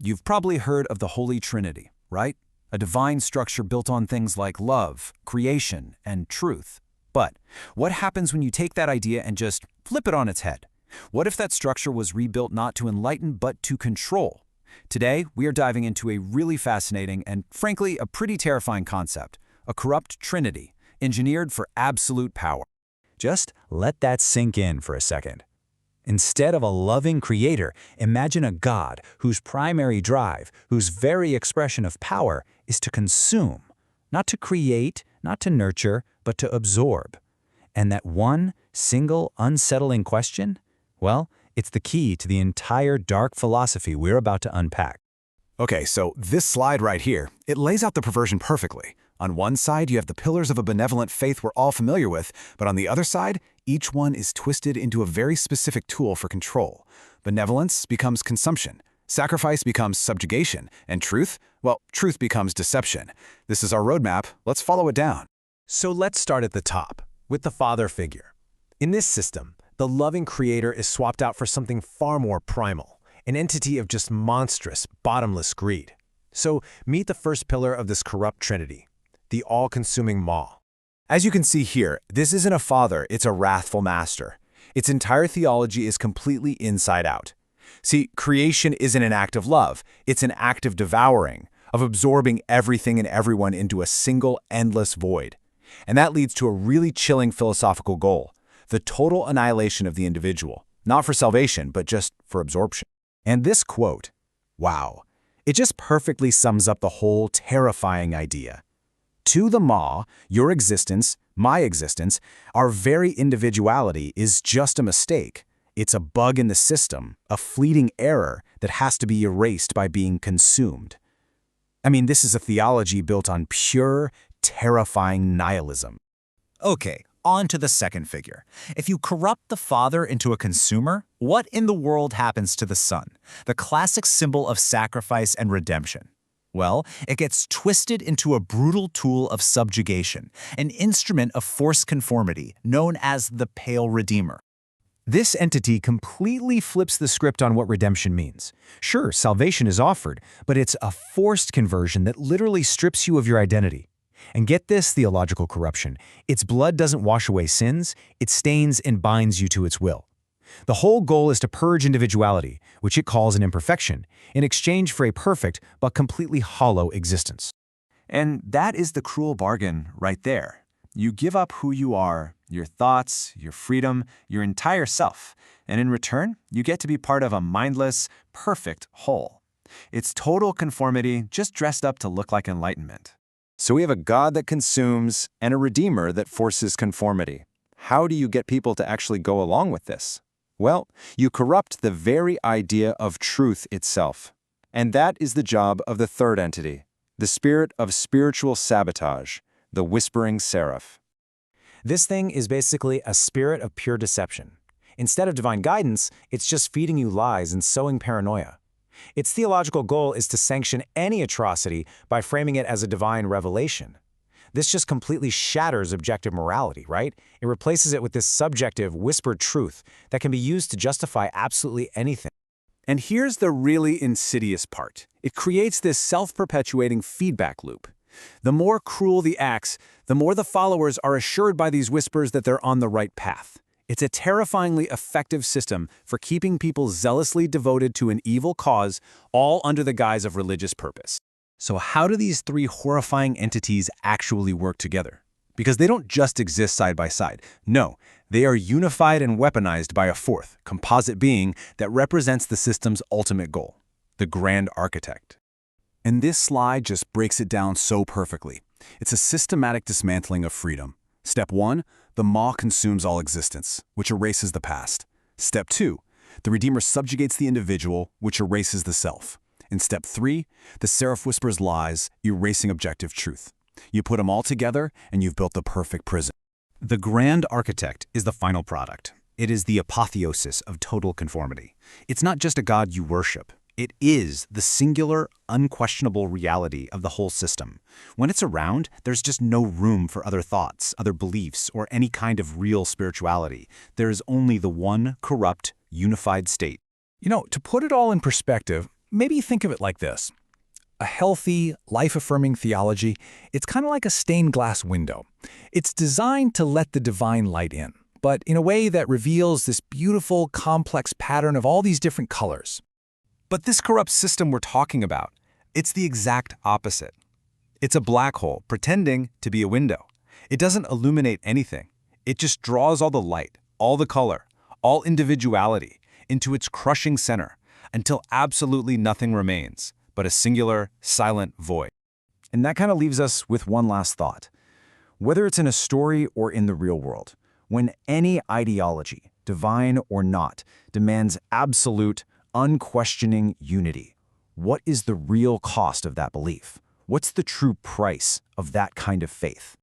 You've probably heard of the Holy Trinity, right? A divine structure built on things like love, creation, and truth. But what happens when you take that idea and just flip it on its head? What if that structure was rebuilt not to enlighten but to control? Today, we are diving into a really fascinating and, frankly, a pretty terrifying concept, a corrupt Trinity, engineered for absolute power. Just let that sink in for a second. Instead of a loving creator, imagine a God whose primary drive, whose very expression of power, is to consume, not to create, not to nurture, but to absorb. And that one single unsettling question? Well, it's the key to the entire dark philosophy we're about to unpack. Okay, so this slide right here, it lays out the perversion perfectly. On one side, you have the pillars of a benevolent faith we're all familiar with, but on the other side, each one is twisted into a very specific tool for control. Benevolence becomes consumption, sacrifice becomes subjugation, and truth, well, truth becomes deception. This is our roadmap. Let's follow it down. So let's start at the top, with the father figure. In this system, the loving creator is swapped out for something far more primal, an entity of just monstrous, bottomless greed. So meet the first pillar of this corrupt trinity, the all-consuming maw. As you can see here, this isn't a father, it's a wrathful master. Its entire theology is completely inside out. See, creation isn't an act of love, it's an act of devouring, of absorbing everything and everyone into a single, endless void. And that leads to a really chilling philosophical goal, the total annihilation of the individual, not for salvation, but just for absorption. And this quote, wow, it just perfectly sums up the whole terrifying idea. To the maw, your existence, my existence, our very individuality is just a mistake. It's a bug in the system, a fleeting error that has to be erased by being consumed. I mean, this is a theology built on pure, terrifying nihilism. Okay, on to the second figure. If you corrupt the father into a consumer, what in the world happens to the son, the classic symbol of sacrifice and redemption? Well, it gets twisted into a brutal tool of subjugation, an instrument of forced conformity known as the Pale Redeemer. This entity completely flips the script on what redemption means. Sure, salvation is offered, but it's a forced conversion that literally strips you of your identity. And get this theological corruption. Its blood doesn't wash away sins, it stains and binds you to its will. The whole goal is to purge individuality, which it calls an imperfection, in exchange for a perfect but completely hollow existence. And that is the cruel bargain right there. You give up who you are, your thoughts, your freedom, your entire self, and in return, you get to be part of a mindless, perfect whole. It's total conformity just dressed up to look like enlightenment. So we have a God that consumes and a Redeemer that forces conformity. How do you get people to actually go along with this? Well, you corrupt the very idea of truth itself. And that is the job of the third entity, the spirit of spiritual sabotage, the whispering seraph. This thing is basically a spirit of pure deception. Instead of divine guidance, it's just feeding you lies and sowing paranoia. Its theological goal is to sanction any atrocity by framing it as a divine revelation. This just completely shatters objective morality, right? It replaces it with this subjective, whispered truth that can be used to justify absolutely anything. And here's the really insidious part. It creates this self-perpetuating feedback loop. The more cruel the acts, the more the followers are assured by these whispers that they're on the right path. It's a terrifyingly effective system for keeping people zealously devoted to an evil cause, all under the guise of religious purpose. So how do these three horrifying entities actually work together? Because they don't just exist side by side. No, they are unified and weaponized by a fourth, composite being that represents the system's ultimate goal, the Grand Architect. And this slide just breaks it down so perfectly. It's a systematic dismantling of freedom. Step 1, the maw consumes all existence, which erases the past. Step 2, the Redeemer subjugates the individual, which erases the self. In step 3, the seraph whispers lies, erasing objective truth. You put them all together, and you've built the perfect prison. The Grand Architect is the final product. It is the apotheosis of total conformity. It's not just a God you worship. It is the singular, unquestionable reality of the whole system. When it's around, there's just no room for other thoughts, other beliefs, or any kind of real spirituality. There is only the one corrupt, unified state. You know, to put it all in perspective, maybe think of it like this. A healthy, life-affirming theology, it's kind of like a stained glass window. It's designed to let the divine light in, but in a way that reveals this beautiful, complex pattern of all these different colors. But this corrupt system we're talking about, it's the exact opposite. It's a black hole pretending to be a window. It doesn't illuminate anything. It just draws all the light, all the color, all individuality into its crushing center until absolutely nothing remains but a singular, silent void. And that kind of leaves us with one last thought. Whether it's in a story or in the real world, when any ideology, divine or not, demands absolute, unquestioning unity, what is the real cost of that belief? What's the true price of that kind of faith?